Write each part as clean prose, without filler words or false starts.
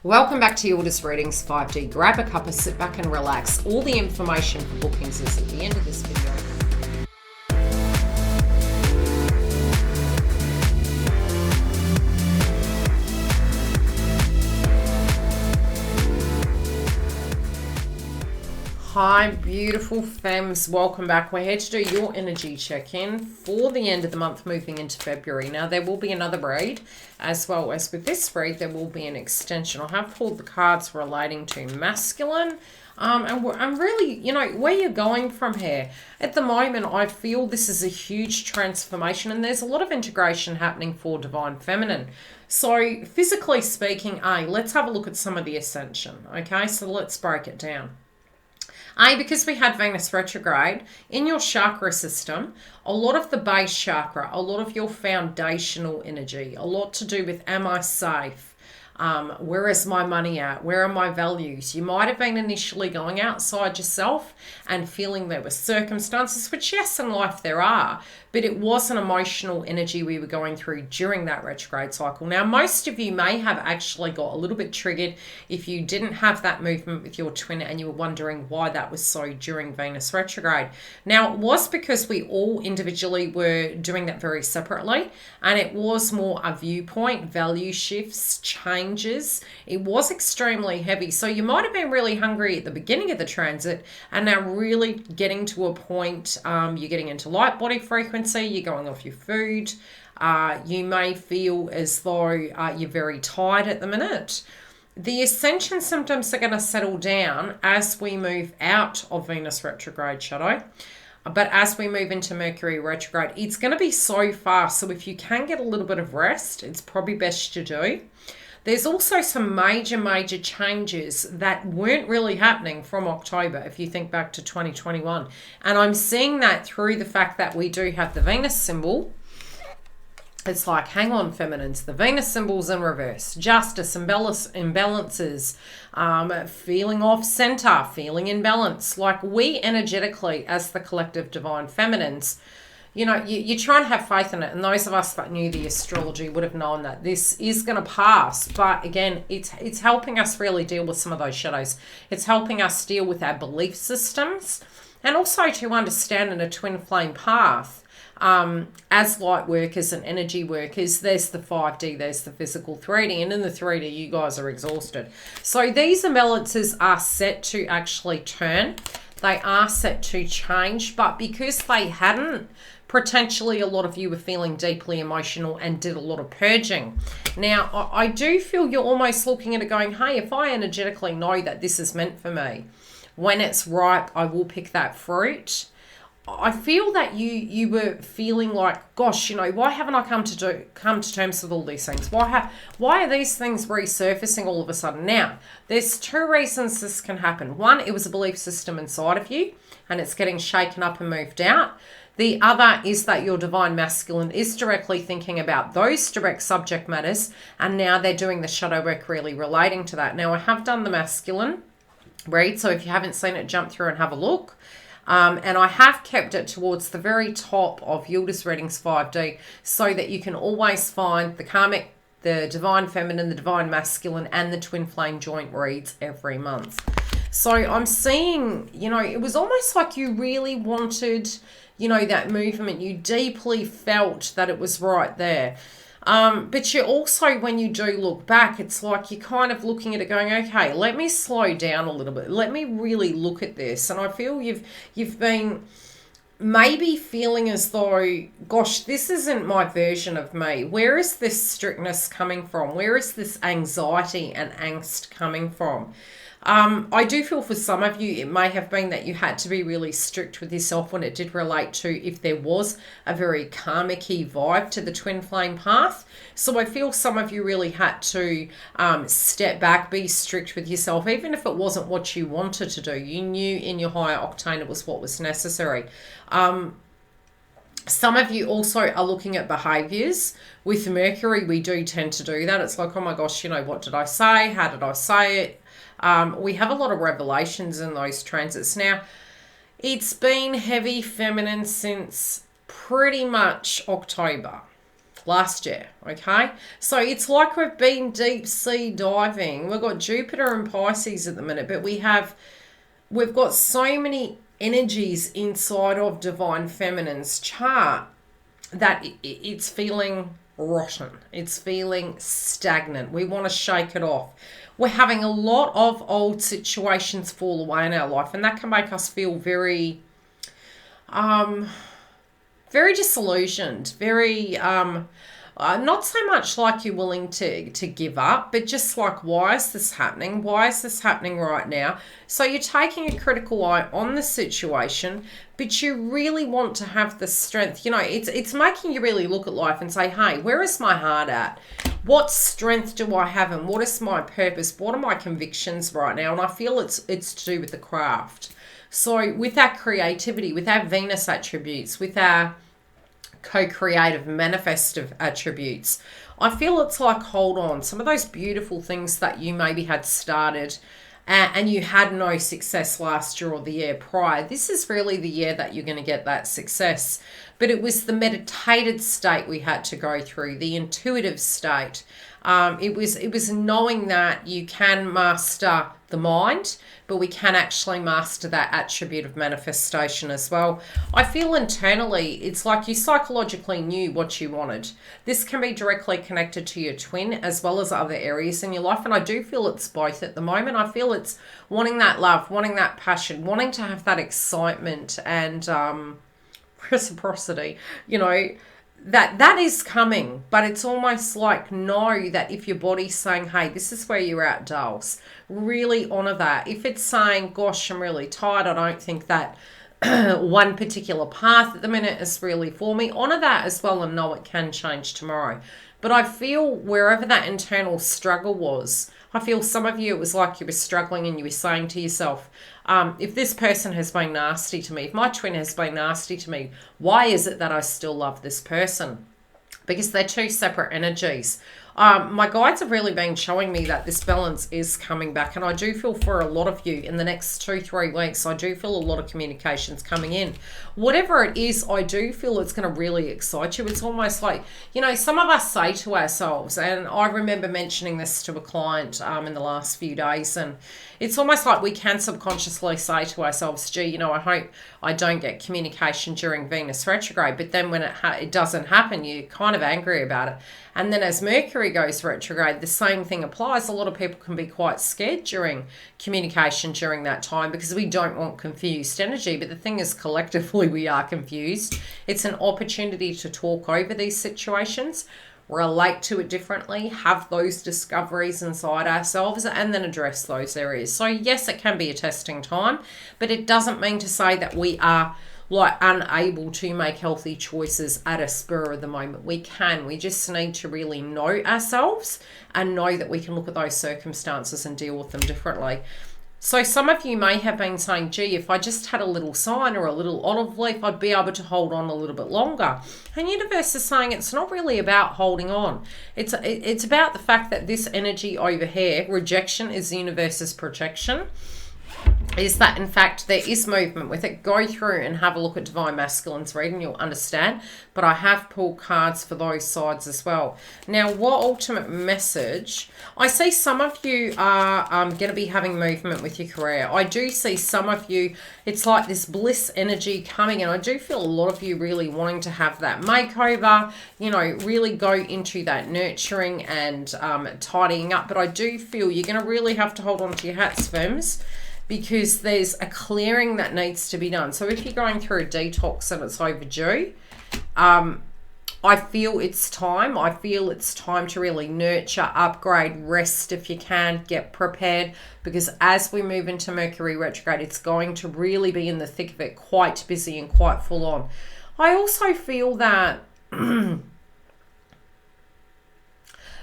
Welcome back to Yildiz Readings 5D. Grab a cuppa, sit back and relax. All the information for bookings is at the end of this video. Hi beautiful femmes, welcome back. We're here to do your energy check-in for the end of the month moving into February. Now there will be another read, as well as with this read there will be an extension. I have pulled the cards relating to masculine and I'm really, where you're going from here. At the moment I feel this is a huge transformation and there's a lot of integration happening for divine feminine. So physically speaking, let's have a look at some of the ascension. Okay, so let's break it down. Because we had Venus retrograde in your chakra system, a lot of the base chakra, a lot of your foundational energy, a lot to do with, am I safe? Where is my money at? Where are my values? You might have been initially going outside yourself and feeling there were circumstances, which yes, in life there are, but it was an emotional energy we were going through during that retrograde cycle. Now, most of you may have actually got a little bit triggered if you didn't have that movement with your twin and you were wondering why that was so during Venus retrograde. Now, it was because we all individually were doing that very separately, and it was more a viewpoint, value shifts, changes. It was extremely heavy. So you might have been really hungry at the beginning of the transit and now really getting to a point, you're getting into light body frequency, you're going off your food. You may feel as though you're very tired at the minute. The ascension symptoms are going to settle down as we move out of Venus retrograde shadow. But as we move into Mercury retrograde, it's going to be so fast. So if you can get a little bit of rest, it's probably best to do. There's also some major changes that weren't really happening from October, if you think back to 2021. And I'm seeing that through the fact that we do have the Venus symbol. It's like, hang on, feminines, the Venus symbol's in reverse. Justice, imbalances, feeling off center, feeling imbalanced. Like we energetically, as the collective divine feminines, you try and have faith in it. And those of us that knew the astrology would have known that this is going to pass. But again, it's helping us really deal with some of those shadows. It's helping us deal with our belief systems and also to understand in a twin flame path. As light workers and energy workers, there's the 5D, there's the physical 3D, and in the 3D you guys are exhausted. So these imbalances are set to actually turn. They are set to change, but because they hadn't, potentially a lot of you were feeling deeply emotional and did a lot of purging. Now, I do feel you're almost looking at it going, hey, if I energetically know that this is meant for me, when it's ripe, I will pick that fruit. I feel that you were feeling like, gosh, why haven't I come to terms with all these things? Why are these things resurfacing all of a sudden? Now, there's two reasons this can happen. One, it was a belief system inside of you and it's getting shaken up and moved out. The other is that your divine masculine is directly thinking about those direct subject matters and now they're doing the shadow work really relating to that. Now, I have done the masculine read, so if you haven't seen it, jump through and have a look. And I have kept it towards the very top of Yildiz Readings 5D so that you can always find the karmic, the divine feminine, the divine masculine, and the twin flame joint reads every month. So I'm seeing, it was almost like you really wanted, that movement. You deeply felt that it was right there. But you also, when you do look back, it's like you're kind of looking at it going, okay, let me slow down a little bit. Let me really look at this. And I feel you've been maybe feeling as though, gosh, this isn't my version of me. Where is this strictness coming from? Where is this anxiety and angst coming from? I do feel for some of you, it may have been that you had to be really strict with yourself when it did relate to if there was a very karmic-y vibe to the twin flame path. So I feel some of you really had to step back, be strict with yourself, even if it wasn't what you wanted to do. You knew in your higher octane it was what was necessary. Some of you also are looking at behaviors. With Mercury, we do tend to do that. It's like, oh my gosh, what did I say? How did I say it? We have a lot of revelations in those transits. Now, it's been heavy feminine since pretty much October. last year, okay? So it's like we've been deep sea diving. We've got Jupiter and Pisces at the minute, but we've got so many energies inside of Divine Feminine's chart that it's feeling rotten. It's feeling stagnant. We want to shake it off. We're having a lot of old situations fall away in our life, and that can make us feel very very disillusioned, very not so much like you're willing to give up, but just like, why is this happening? Why is this happening right now? So you're taking a critical eye on the situation, but you really want to have the strength. You know, it's making you really look at life and say, hey, where is my heart at? What strength do I have, and what is my purpose? What are my convictions right now? And I feel it's to do with the craft. So with our creativity, with our Venus attributes, with our co-creative manifestive attributes, I feel it's like, hold on, some of those beautiful things that you maybe had started and you had no success last year or the year prior, this is really the year that you're going to get that success. But it was the meditated state we had to go through, the intuitive state. It was knowing that you can master the mind, but we can actually master that attribute of manifestation as well. I feel internally, it's like you psychologically knew what you wanted. This can be directly connected to your twin as well as other areas in your life. And I do feel it's both at the moment. I feel it's wanting that love, wanting that passion, wanting to have that excitement and reciprocity, you know, that is coming. But it's almost like, know that if your body's saying, hey, this is where you're at, dolls, really honor that. If it's saying, gosh, I'm really tired, I don't think that one particular path at the minute is really for me, honor that as well and know it can change tomorrow. But I feel wherever that internal struggle was, I feel some of you, it was like you were struggling and you were saying to yourself, if this person has been nasty to me, if my twin has been nasty to me, why is it that I still love this person? Because they're two separate energies. My guides have really been showing me that this balance is coming back. And I do feel for a lot of you in the next 2-3 weeks, I do feel a lot of communications coming in. Whatever it is, I do feel it's going to really excite you. It's almost like, you know, some of us say to ourselves, and I remember mentioning this to a client in the last few days, and it's almost like we can subconsciously say to ourselves, gee, you know, I hope I don't get communication during Venus retrograde. But then when it doesn't happen, you're kind of angry about it. And then as Mercury goes retrograde, the same thing applies. A lot of people can be quite scared during communication during that time because we don't want confused energy. But the thing is, collectively, we are confused. It's an opportunity to talk over these situations, relate to it differently, have those discoveries inside ourselves, and then address those areas. So yes, it can be a testing time, but it doesn't mean to say that we are like unable to make healthy choices at a spur of the moment. We can. We just need to really know ourselves and know that we can look at those circumstances and deal with them differently. So some of you may have been saying, gee, if I just had a little sign or a little olive leaf, I'd be able to hold on a little bit longer. And universe is saying it's not really about holding on. It's about the fact that this energy over here, rejection is the universe's protection, is that in fact there is movement with it. Go through and have a look at Divine Masculine's reading, you'll understand. But I have pulled cards for those sides as well. Now, what ultimate message? I see some of you are going to be having movement with your career. I do see some of you, it's like this bliss energy coming, and I do feel a lot of you really wanting to have that makeover, you know, really go into that nurturing and tidying up. But I do feel you're going to really have to hold on to your hats, firms, because there's a clearing that needs to be done. So if you're going through a detox and it's overdue, I feel it's time. I feel it's time to really nurture, upgrade, rest if you can, get prepared. Because as we move into Mercury retrograde, it's going to really be in the thick of it, quite busy and quite full on. I also feel that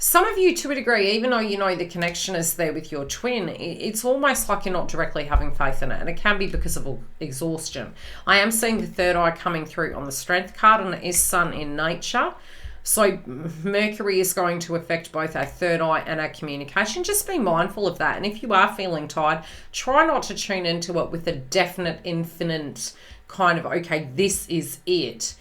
some of you, to a degree, even though you know the connection is there with your twin, it's almost like you're not directly having faith in it. And it can be because of exhaustion. I am seeing the third eye coming through on the Strength card, and it is Sun in nature. So Mercury is going to affect both our third eye and our communication. Just be mindful of that. And if you are feeling tired, try not to tune into it with a definite, infinite kind of, okay, this is it.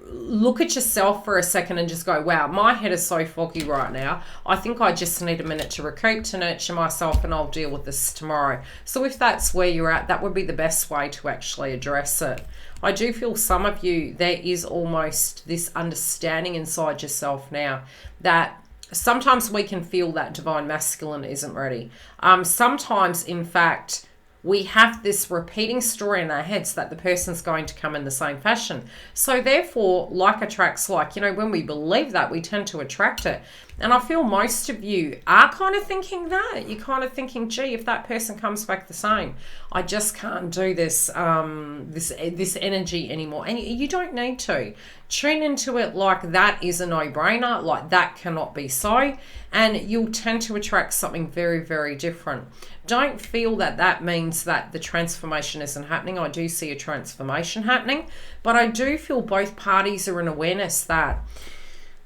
look at yourself for a second and just go, wow, my head is so foggy right now. I think I just need a minute to recoup, to nurture myself, and I'll deal with this tomorrow. So if that's where you're at, that would be the best way to actually address it. I do feel some of you, there is almost this understanding inside yourself now that sometimes we can feel that divine masculine isn't ready. Sometimes, in fact, we have this repeating story in our heads that the person's going to come in the same fashion. So therefore, like attracts like, you know, when we believe that, we tend to attract it. And I feel most of you are kind of thinking that. You're kind of thinking, gee, if that person comes back the same, I just can't do this this energy anymore. And you don't need to. Tune into it like that is a no-brainer, like that cannot be so. And you'll tend to attract something very, very different. Don't feel that that means that the transformation isn't happening. I do see a transformation happening, but I do feel both parties are in awareness that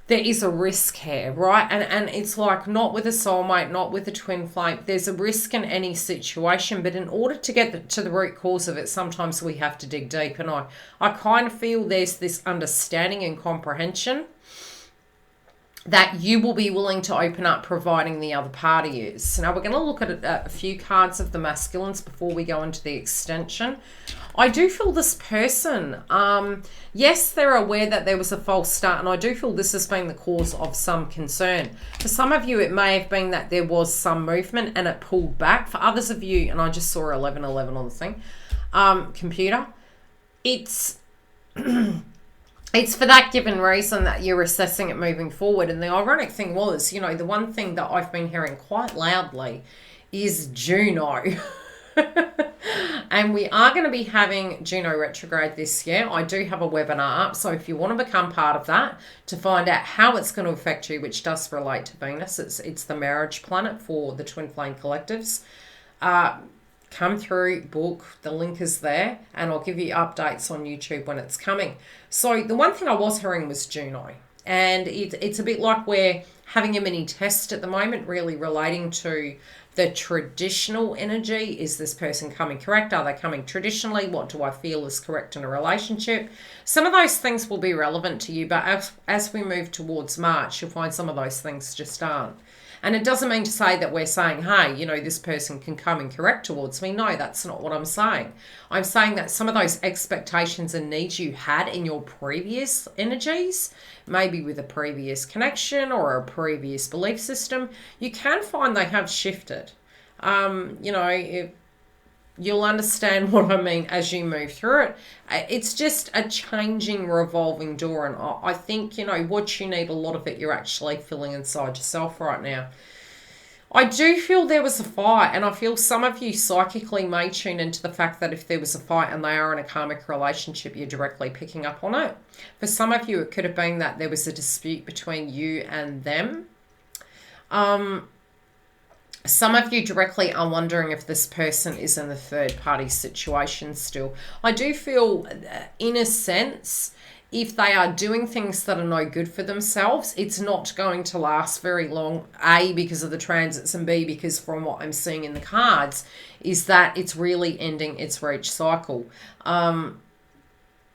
there is a risk here, right? And it's like not with a soulmate, not with a twin flame. There's a risk in any situation, but in order to get to the root cause of it, sometimes we have to dig deep. And I kind of feel there's this understanding and comprehension that you will be willing to open up, providing the other party is. Now, we're going to look at a few cards of the masculines before we go into the extension. I do feel this person, yes, they're aware that there was a false start, and I do feel this has been the cause of some concern. For some of you, it may have been that there was some movement and it pulled back. For others of you, and I just saw 1111 on the thing, computer, it's... It's for that given reason that you're assessing it moving forward. And the ironic thing was, you know, the one thing that I've been hearing quite loudly is Juno. And we are going to be having Juno retrograde this year. I do have a webinar up, so if you want to become part of that to find out how it's going to affect you, which does relate to Venus, it's the marriage planet for the twin flame collectives. Come through, book, the link is there, and I'll give you updates on YouTube when it's coming. So the one thing I was hearing was Juno, and it's a bit like we're having a mini test at the moment, really relating to the traditional energy. Is this person coming correct? Are they coming traditionally? What do I feel is correct in a relationship? Some of those things will be relevant to you, but as we move towards March, you'll find some of those things just aren't. And it doesn't mean to say that we're saying, hey, you know, this person can come incorrect towards me. No, that's not what I'm saying. I'm saying that some of those expectations and needs you had in your previous energies, maybe with a previous connection or a previous belief system, you can find they have shifted. You know, you'll understand what I mean as you move through it. It's just a changing, revolving door. And I think, you know, what you need, a lot of it, you're actually feeling inside yourself right now. I do feel there was a fight, and I feel some of you psychically may tune into the fact that if there was a fight and they are in a karmic relationship, you're directly picking up on it. For some of you, it could have been that there was a dispute between you and them. Some of you directly are wondering if this person is in the third party situation still. I do feel, in a sense, if they are doing things that are no good for themselves, it's not going to last very long. A, because of the transits, and B, because from what I'm seeing in the cards, is that it's really ending its reach cycle. I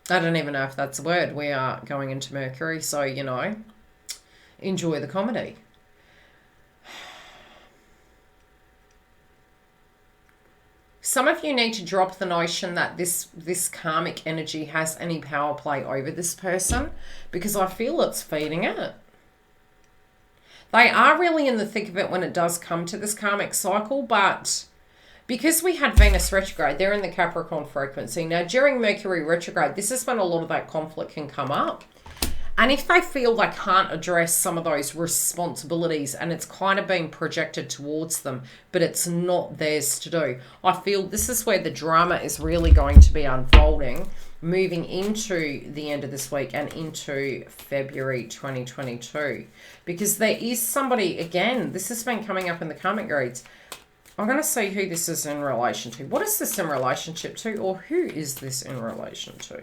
don't even know if that's a word. We are going into Mercury, so, you know, enjoy the comedy. Some of you need to drop the notion that this karmic energy has any power play over this person, because I feel it's feeding it. They are really in the thick of it when it does come to this karmic cycle, but because we had Venus retrograde, they're in the Capricorn frequency. Now, during Mercury retrograde, this is when a lot of that conflict can come up. And if they feel they can't address some of those responsibilities and it's kind of being projected towards them, but it's not theirs to do, I feel this is where the drama is really going to be unfolding, moving into the end of this week and into February 2022. Because there is somebody, again, this has been coming up in the karmic reads. I'm going to see who this is in relation to. What is this in relationship to, or who is this in relation to?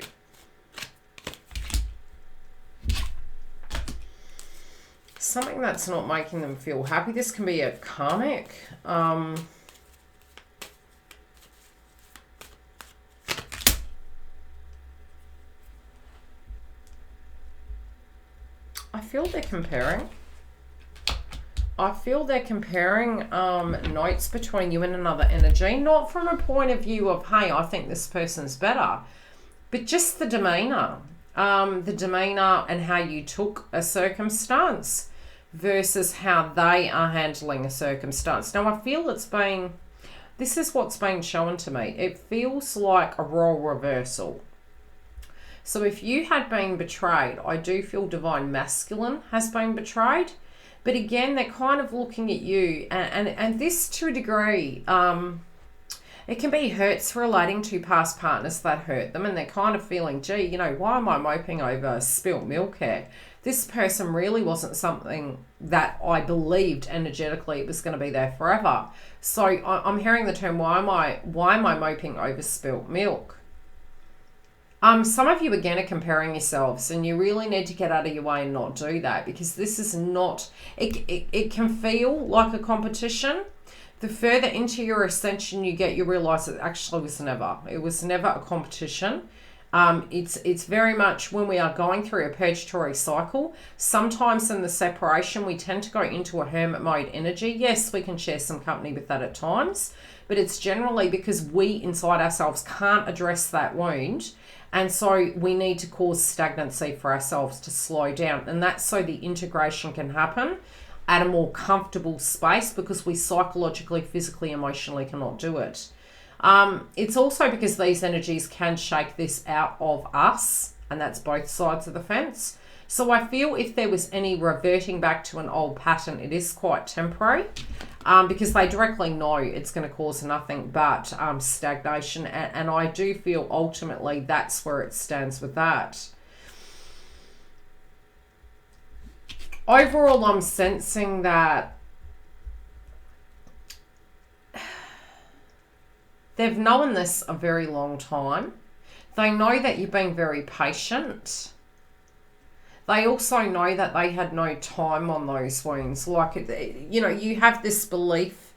Something that's not making them feel happy. This can be a karmic. I feel they're comparing. I feel they're comparing notes between you and another energy, not from a point of view of, hey, I think this person's better, but just the demeanor and how you took a circumstance versus how they are handling a circumstance. Now, I feel this is what's being shown to me. It feels like a role reversal. So if you had been betrayed, I do feel divine masculine has been betrayed. But again, they're kind of looking at you, and this to a degree, it can be hurts relating to past partners that hurt them, and they're kind of feeling, gee, you know, why am I moping over spilt milk here? This person really wasn't something that I believed energetically it was going to be there forever. So I'm hearing the term, why am I moping over spilt milk? Some of you, again, are comparing yourselves, and you really need to get out of your way and not do that, because this is not, it can feel like a competition. The further into your ascension you get, you realize it actually was never. It was never a competition. It's very much when we are going through a purgatory cycle. Sometimes in the separation, we tend to go into a hermit mode energy. Yes, we can share some company with that at times, but it's generally because we inside ourselves can't address that wound. And so we need to cause stagnancy for ourselves to slow down. And that's so the integration can happen at a more comfortable space, because we psychologically, physically, emotionally cannot do it. It's also because these energies can shake this out of us, and that's both sides of the fence. So I feel if there was any reverting back to an old pattern, it is quite temporary, because they directly know it's going to cause nothing but stagnation. And I do feel ultimately that's where it stands with that. Overall, I'm sensing that they've known this a very long time. They know that you've been very patient. They also know that they had no time on those wounds. Like, you know, you have this belief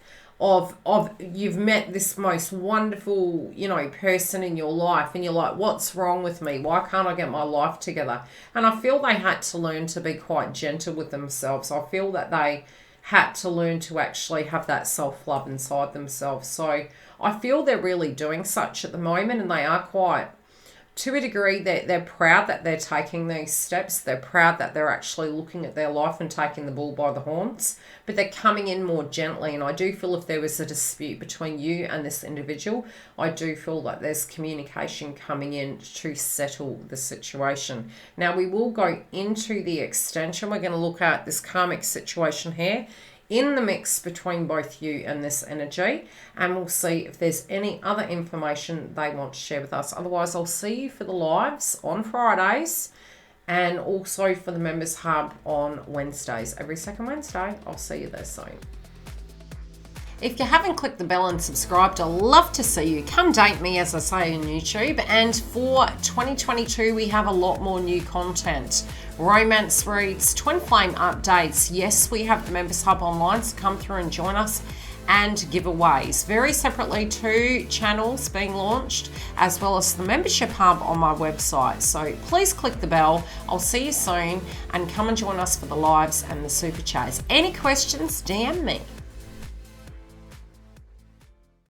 of you've met this most wonderful, you know, person in your life, and you're like, what's wrong with me? Why can't I get my life together? And I feel they had to learn to be quite gentle with themselves. I feel that they had to learn to actually have that self-love inside themselves. So I feel they're really doing such at the moment, and they are quite, to a degree, they're proud that they're taking these steps. They're proud that they're actually looking at their life and taking the bull by the horns, but they're coming in more gently. And I do feel if there was a dispute between you and this individual, I do feel that there's communication coming in to settle the situation. Now, we will go into the extension. We're going to look at this karmic situation here in the mix between both you and this energy, and we'll see if there's any other information they want to share with us. Otherwise, I'll see you for the lives on Fridays, and also for the Members Hub on Wednesdays. Every second Wednesday. I'll see you there soon. If you haven't clicked the bell and subscribed, I'd love to see you. Come date me, as I say, on YouTube. And for 2022, we have a lot more new content. Romance reads, twin flame updates. Yes, we have the Members Hub online, so come through and join us. And giveaways. Very separately, 2 channels being launched, as well as the membership hub on my website. So please click the bell. I'll see you soon, and come and join us for the lives and the super chats. Any questions, DM me.